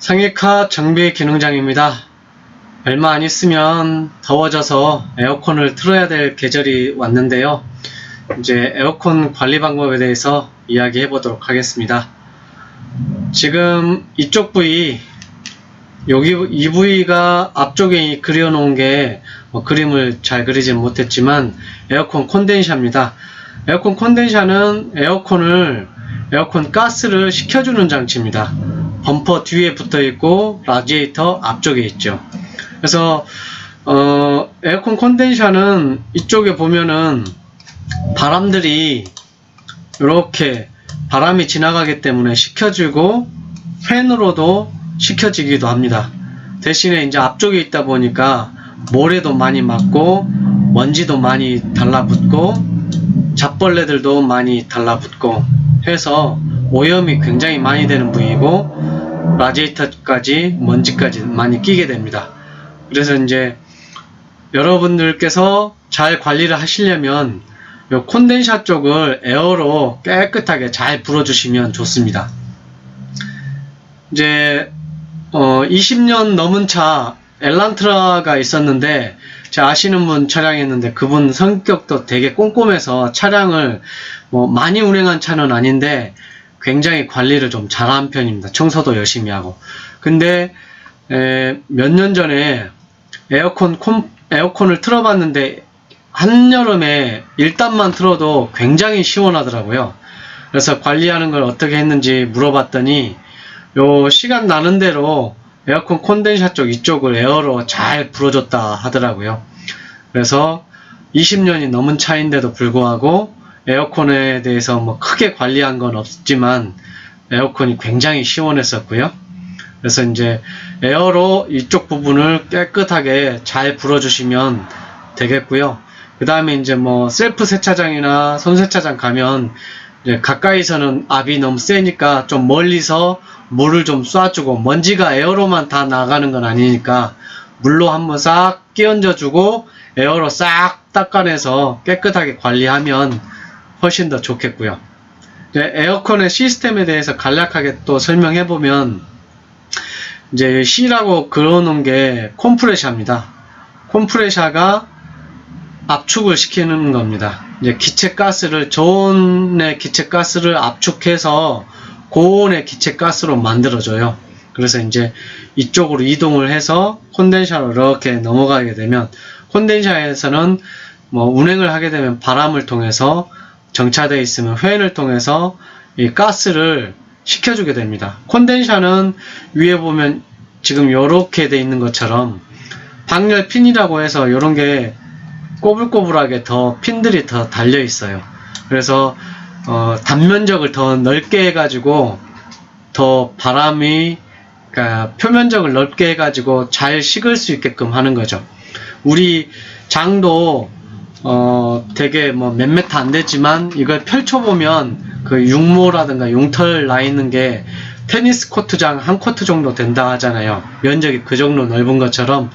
상해카 정비 기능장입니다. 얼마 안 있으면 더워져서 에어컨을 틀어야 될 계절이 왔는데요. 이제 에어컨 관리 방법에 대해서 이야기해 보도록 하겠습니다. 지금 이쪽 부위, 이 부위가 앞쪽에 그려 놓은 게 그림을 잘 그리진 못했지만 에어컨 콘덴샤입니다. 에어컨 콘덴샤는 에어컨 가스를 식혀주는 장치입니다. 범퍼 뒤에 붙어 있고 라디에이터 앞쪽에 있죠. 그래서 에어컨 콘덴샤는 이쪽에 보면은 바람들이 이렇게 바람이 지나가기 때문에 식혀지고 팬으로도 식혀지기도 합니다. 대신에 이제 앞쪽에 있다 보니까 모래도 많이 맞고 먼지도 많이 달라붙고 잡벌레들도 많이 달라붙고 해서 오염이 굉장히 많이 되는 부위이고 라디에이터까지 먼지까지 많이 끼게 됩니다. 그래서 이제 여러분들께서 잘 관리를 하시려면 이 콘덴샤 쪽을 에어로 깨끗하게 잘 불어주시면 좋습니다. 이제 20년 넘은 차 엘란트라가 있었는데 제가 아시는 분 차량이었는데 그분 성격도 되게 꼼꼼해서 차량을 많이 운행한 차는 아닌데 굉장히 관리를 좀 잘한 편입니다. 청소도 열심히 하고. 근데 몇 년 전에 에어컨을 틀어봤는데 한여름에 1단만 틀어도 굉장히 시원하더라고요. 그래서 관리하는 걸 어떻게 했는지 물어봤더니 요 시간 나는 대로 에어컨 콘덴샤 쪽 이쪽을 에어로 잘 불어줬다 하더라고요. 그래서 20년이 넘은 차인데도 불구하고 에어컨에 대해서 크게 관리한 건 없지만 에어컨이 굉장히 시원했었고요. 그래서 이제 에어로 이쪽 부분을 깨끗하게 잘 불어주시면 되겠고요. 그 다음에 이제 셀프 세차장이나 손세차장 가면 이제 가까이서는 압이 너무 세니까 좀 멀리서 물을 좀 쏴주고 먼지가 에어로만 다 나가는 건 아니니까 물로 한번 싹 끼얹어 주고 에어로 싹 닦아내서 깨끗하게 관리하면 훨씬 더 좋겠고요. 에어컨의 시스템에 대해서 간략하게 또 설명해 보면 이제 C라고 그려놓은 게 컴프레셔입니다. 컴프레셔가 압축을 시키는 겁니다. 이제 기체가스를 저온의 기체가스를 압축해서 고온의 기체가스로 만들어줘요. 그래서 이제 이쪽으로 이동을 해서 콘덴샤로 이렇게 넘어가게 되면 콘덴샤에서는 운행을 하게 되면 바람을 통해서 정차되어 있으면 팬을 통해서 이 가스를 식혀주게 됩니다. 콘덴샤는 위에 보면 지금 이렇게 돼 있는 것처럼 방열 핀이라고 해서 이런 게 꼬불꼬불하게 핀들이 더 달려 있어요. 그래서 단면적을 더 넓게 해가지고 더 바람이 그러니까 표면적을 넓게 해가지고 잘 식을 수 있게끔 하는 거죠. 우리 장도 되게 몇 미터 안 되지만 이걸 펼쳐보면 그 육모라든가 용털 나 있는 게 테니스 코트장 한 코트 정도 된다 하잖아요. 면적이 그 정도 넓은 것처럼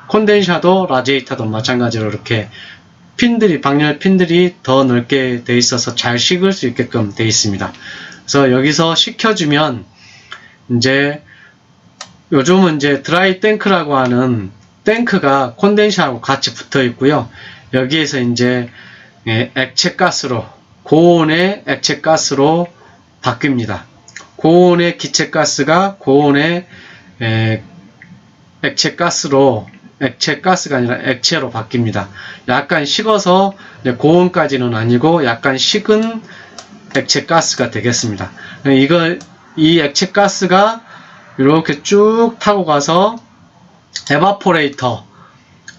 콘덴샤도 라디에이터도 마찬가지로 이렇게 방열 핀들이 더 넓게 돼 있어서 잘 식을 수 있게끔 돼 있습니다. 그래서 여기서 식혀주면 이제 요즘은 이제 드라이 탱크라고 하는 탱크가 콘덴샤하고 같이 붙어 있고요. 여기에서 이제 액체 가스로 고온의 액체 가스로 바뀝니다. 고온의 기체 가스가 고온의 액체 가스가 아니라 액체로 바뀝니다. 약간 식어서 고온까지는 아니고 약간 식은 액체 가스가 되겠습니다. 이 액체 가스가 이렇게 쭉 타고 가서 에바포레이터,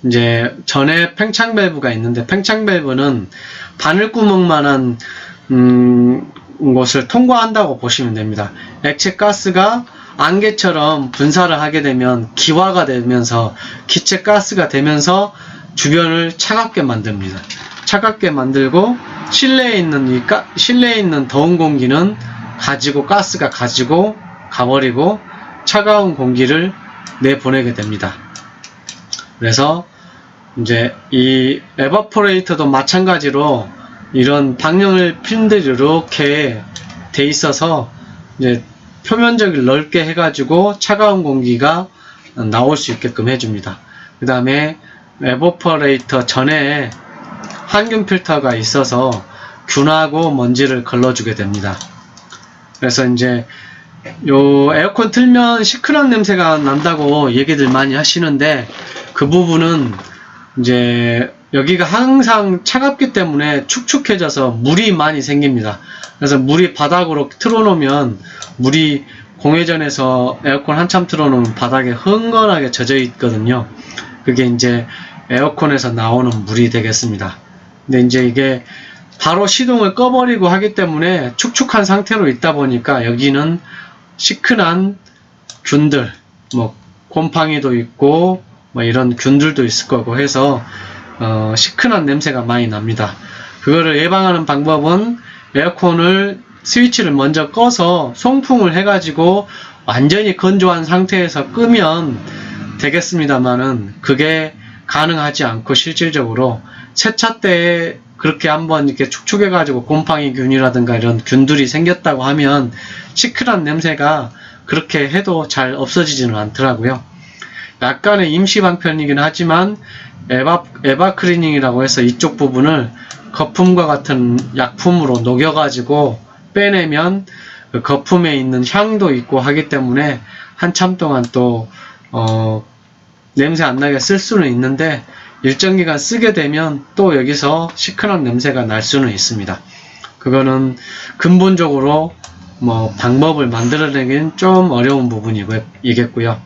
이제 전에 팽창 밸브가 있는데 팽창 밸브는 바늘구멍만한 곳을 통과한다고 보시면 됩니다. 액체 가스가 안개처럼 분사를 하게 되면 기화가 되면서 기체 가스가 되면서 주변을 차갑게 만듭니다. 차갑게 만들고 실내에 있는 더운 공기는 가스가 가지고 가버리고 차가운 공기를 내보내게 됩니다. 그래서 이제 이 에바포레이터도 마찬가지로 이런 방열 핀들이 이렇게 돼 있어서 이제 표면적을 넓게 해가지고 차가운 공기가 나올 수 있게끔 해줍니다. 그 다음에 에버퍼레이터 전에 항균 필터가 있어서 균하고 먼지를 걸러주게 됩니다. 그래서 이제 요 에어컨 틀면 시큰한 냄새가 난다고 얘기들 많이 하시는데, 그 부분은 이제 여기가 항상 차갑기 때문에 축축해져서 물이 많이 생깁니다. 그래서 물이 바닥으로 틀어놓으면 물이 공회전에서 에어컨 한참 틀어놓으면 바닥에 흥건하게 젖어 있거든요. 그게 이제 에어컨에서 나오는 물이 되겠습니다. 근데 이제 이게 바로 시동을 꺼버리고 하기 때문에 축축한 상태로 있다 보니까 여기는 시큰한 균들, 뭐 곰팡이도 있고 뭐 이런 균들도 있을 거고 해서 시큰한 냄새가 많이 납니다. 그거를 예방하는 방법은 에어컨을 스위치를 먼저 꺼서 송풍을 해가지고 완전히 건조한 상태에서 끄면 되겠습니다만은 그게 가능하지 않고, 실질적으로 세차 때 그렇게 한번 이렇게 축축해가지고 곰팡이 균이라든가 이런 균들이 생겼다고 하면 시큰한 냄새가 그렇게 해도 잘 없어지지는 않더라고요. 약간의 임시 방편이긴 하지만 에바 클리닝이라고 해서 이쪽 부분을 거품과 같은 약품으로 녹여가지고 빼내면 그 거품에 있는 향도 있고 하기 때문에 한참 동안 또 냄새 안 나게 쓸 수는 있는데, 일정 기간 쓰게 되면 또 여기서 시큰한 냄새가 날 수는 있습니다. 그거는 근본적으로 뭐 방법을 만들어내긴 좀 어려운 부분이겠고요.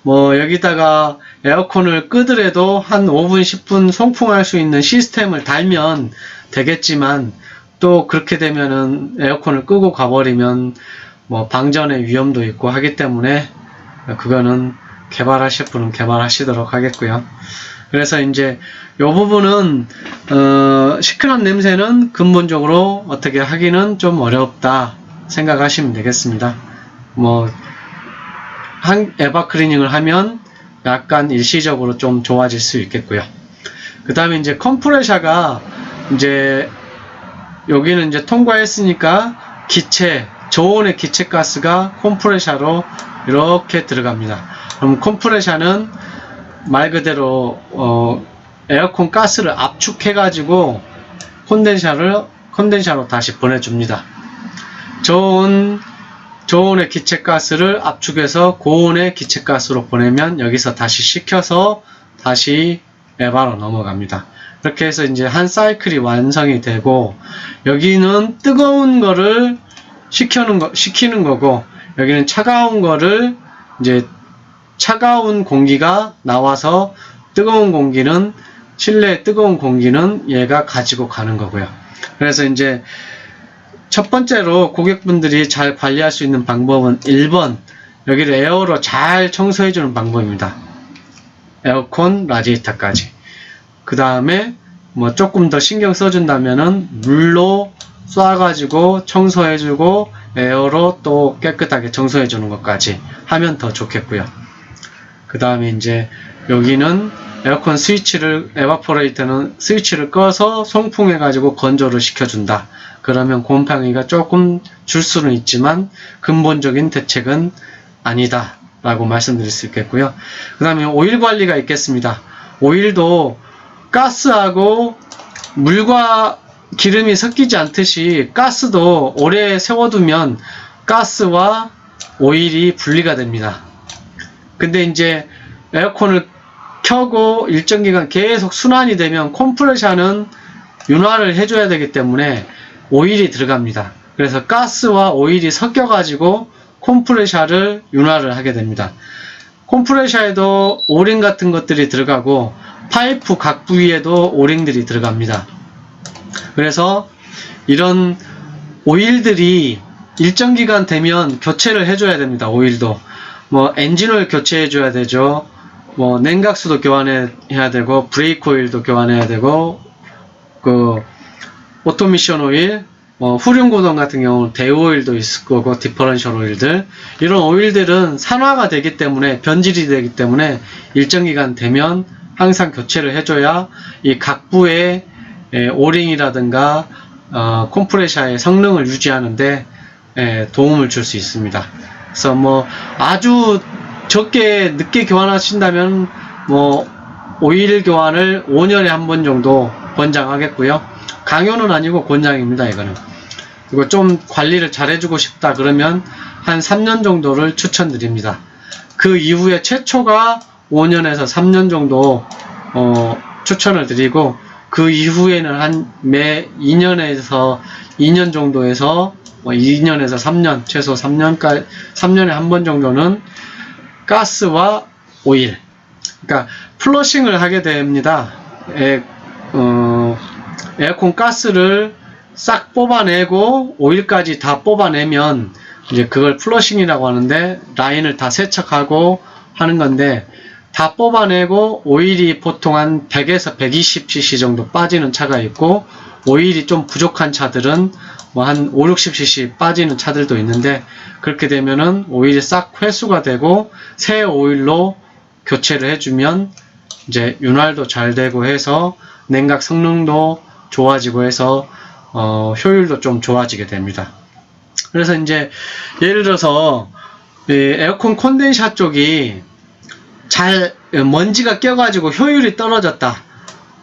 뭐 여기다가 에어컨을 끄더라도 한 5분 10분 송풍할 수 있는 시스템을 달면 되겠지만, 또 그렇게 되면은 에어컨을 끄고 가버리면 뭐 방전의 위험도 있고 하기 때문에 그거는 개발하실 분은 개발하시도록 하겠고요. 그래서 이제 이 부분은 시큰한 냄새는 근본적으로 어떻게 하기는 좀 어렵다 생각하시면 되겠습니다. 뭐 에바 클리닝을 하면 약간 일시적으로 좀 좋아질 수 있겠고요. 그 다음에 이제 컴프레셔가 이제 여기는 이제 통과했으니까 저온의 기체 가스가 컴프레셔로 이렇게 들어갑니다. 그럼 컴프레셔는 말 그대로 에어컨 가스를 압축해가지고 컨덴서로 다시 보내줍니다. 저온의 기체가스를 압축해서 고온의 기체가스로 보내면 여기서 다시 식혀서 다시 에바로 넘어갑니다. 이렇게 해서 이제 한 사이클이 완성이 되고, 여기는 뜨거운 거를 식히는 거고, 여기는 차가운 거를 이제 차가운 공기가 나와서 뜨거운 공기는, 실내의 뜨거운 공기는 얘가 가지고 가는 거고요. 그래서 이제 첫 번째로 고객분들이 잘 관리할 수 있는 방법은 1번, 여기를 에어로 잘 청소해 주는 방법입니다. 에어컨 라디에이터까지. 그 다음에 뭐 조금 더 신경 써준다면은 물로 쏴가지고 청소해주고 에어로 또 깨끗하게 청소해주는 것까지 하면 더 좋겠고요. 그 다음에 이제 여기는 에어컨 에바포레이터는 스위치를 꺼서 송풍해가지고 건조를 시켜준다. 그러면 곰팡이가 조금 줄 수는 있지만 근본적인 대책은 아니다 라고 말씀드릴 수 있겠고요. 그 다음에 오일 관리가 있겠습니다. 오일도 가스하고 물과 기름이 섞이지 않듯이 가스도 오래 세워두면 가스와 오일이 분리가 됩니다. 근데 이제 에어컨을 켜고 일정 기간 계속 순환이 되면 컴프레셔는 윤활을 해줘야 되기 때문에 오일이 들어갑니다. 그래서 가스와 오일이 섞여가지고 컴프레셔를 윤활을 하게 됩니다. 컴프레셔에도 오링 같은 것들이 들어가고 파이프 각 부위에도 오링들이 들어갑니다. 그래서 이런 오일들이 일정 기간 되면 교체를 해줘야 됩니다. 오일도 뭐 엔진오일 교체해줘야 되죠. 뭐 냉각수도 교환해야 되고 브레이크 오일도 교환해야 되고 그 오토미션 오일, 후륜구동 같은 경우는 대오일도 있을 거고 디퍼런셜 오일들, 이런 오일들은 산화가 되기 때문에 변질이 되기 때문에 일정 기간 되면 항상 교체를 해줘야 이 각부의 오링이라든가 컴프레셔의 성능을 유지하는데 도움을 줄 수 있습니다. 그래서 뭐 아주 적게 늦게 교환하신다면 뭐 오일 교환을 5년에 한 번 정도 권장하겠고요. 강요는 아니고 권장입니다. 이거는. 그리고 좀 관리를 잘 해주고 싶다 그러면 한 3년 정도를 추천드립니다. 그 이후에 최초가 5년에서 3년 정도 추천을 드리고, 그 이후에는 한 매 2년에서 2년 정도에서 2년에서 3년, 최소 3년까지, 3년에 한 번 정도는 가스와 오일, 그러니까 플러싱을 하게 됩니다. 에어컨 가스를 싹 뽑아내고 오일까지 다 뽑아내면 이제 그걸 플러싱이라고 하는데, 라인을 다 세척하고 하는 건데, 다 뽑아내고 오일이 보통 한 100에서 120cc 정도 빠지는 차가 있고, 오일이 좀 부족한 차들은 뭐 한 5, 60cc 빠지는 차들도 있는데, 그렇게 되면은 오일이 싹 회수가 되고 새 오일로 교체를 해주면 이제 윤활도 잘 되고 해서 냉각 성능도 좋아지고 해서 효율도 좀 좋아지게 됩니다. 그래서 이제 예를 들어서 에어컨 콘덴사 쪽이 잘 먼지가 껴가지고 효율이 떨어졌다.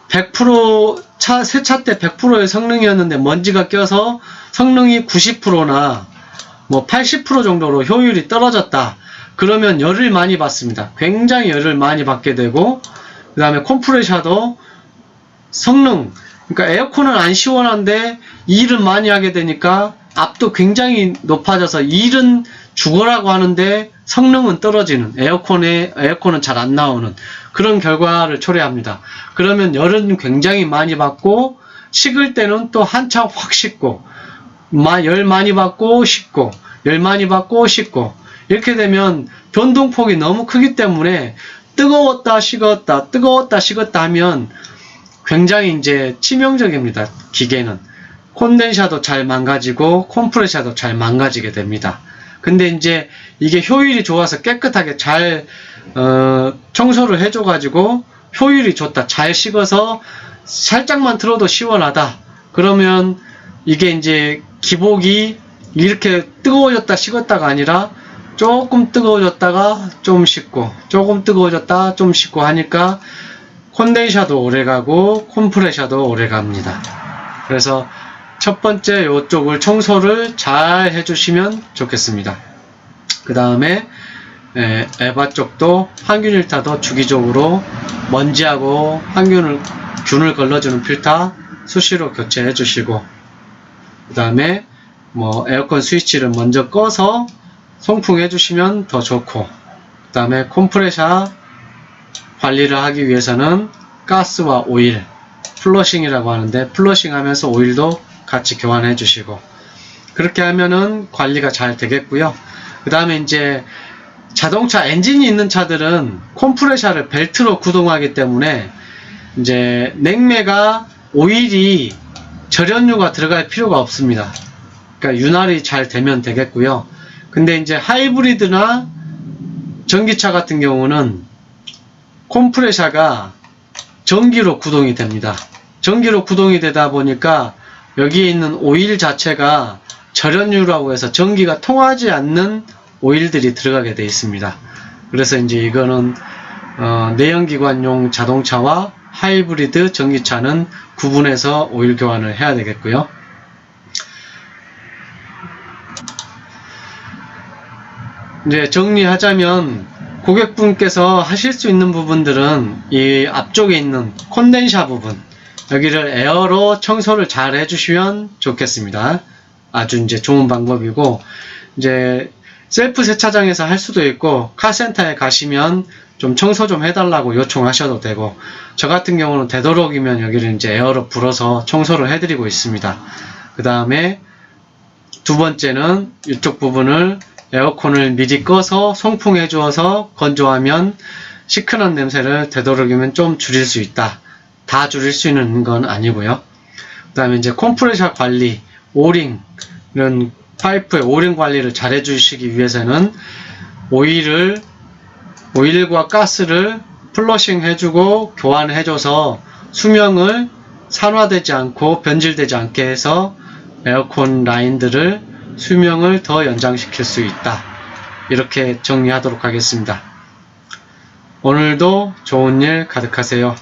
100% 세차 때 100%의 성능이었는데 먼지가 껴서 성능이 90%나 뭐 80% 정도로 효율이 떨어졌다. 그러면 열을 많이 받습니다. 굉장히 열을 많이 받게 되고, 그 다음에 컴프레셔도 성능, 그러니까 에어컨은 안 시원한데 일은 많이 하게 되니까 압도 굉장히 높아져서 일은 죽어라고 하는데 성능은 떨어지는, 에어컨은 잘 안 나오는 그런 결과를 초래합니다. 그러면 열은 굉장히 많이 받고, 식을 때는 또 한참 확 식고, 열 많이 받고 식고, 열 많이 받고 식고, 이렇게 되면 변동폭이 너무 크기 때문에 뜨거웠다 식었다 뜨거웠다 식었다 하면 굉장히 이제 치명적입니다. 기계는 콘덴사도 잘 망가지고 컴프레셔도 잘 망가지게 됩니다. 근데 이제 이게 효율이 좋아서 깨끗하게 잘 청소를 해줘 가지고 효율이 좋다, 잘 식어서 살짝만 틀어도 시원하다, 그러면 이게 이제 기복이 이렇게 뜨거워졌다 식었다가 아니라 조금 뜨거워졌다가 좀 식고, 조금 뜨거워졌다 좀 식고 하니까 콘덴사도 오래가고 컴프레셔도 오래갑니다. 그래서 첫 번째 이쪽을 청소를 잘 해주시면 좋겠습니다. 그 다음에 에바 쪽도 항균 필터도 주기적으로 먼지하고 균을 걸러주는 필터 수시로 교체해 주시고, 그 다음에 뭐 에어컨 스위치를 먼저 꺼서 송풍해 주시면 더 좋고, 그 다음에 컴프레셔 관리를 하기 위해서는 가스와 오일, 플러싱이라고 하는데 플러싱 하면서 오일도 같이 교환해 주시고, 그렇게 하면은 관리가 잘 되겠고요. 그 다음에 이제 자동차 엔진이 있는 차들은 컴프레셔를 벨트로 구동하기 때문에 이제 냉매가 오일이 절연유가 들어갈 필요가 없습니다. 그러니까 윤활이 잘 되면 되겠고요. 근데 이제 하이브리드나 전기차 같은 경우는 컴프레셔가 전기로 구동이 됩니다. 전기로 구동이 되다 보니까 여기에 있는 오일 자체가 절연유라고 해서 전기가 통하지 않는 오일들이 들어가게 되어 있습니다. 그래서 이제 이거는 내연기관용 자동차와 하이브리드 전기차는 구분해서 오일 교환을 해야 되겠고요. 이제 정리하자면 고객분께서 하실 수 있는 부분들은 이 앞쪽에 있는 콘덴사 부분, 여기를 에어로 청소를 잘 해주시면 좋겠습니다. 아주 이제 좋은 방법이고, 이제 셀프 세차장에서 할 수도 있고 카센터에 가시면 좀 청소 좀 해달라고 요청하셔도 되고, 저 같은 경우는 되도록이면 여기를 이제 에어로 불어서 청소를 해드리고 있습니다. 그 다음에 두 번째는 이쪽 부분을 에어컨을 미리 꺼서 송풍해 주어서 건조하면 시큰한 냄새를 되도록이면 좀 줄일 수 있다. 다 줄일 수 있는 건 아니고요. 그 다음에 이제 컴프레셔 관리, 오링, 이런 파이프의 오링 관리를 잘 해주시기 위해서는 오일과 가스를 플러싱 해주고 교환해줘서 수명을 산화되지 않고 변질되지 않게 해서 에어컨 라인들을 수명을 더 연장시킬 수 있다. 이렇게 정리하도록 하겠습니다. 오늘도 좋은 일 가득하세요.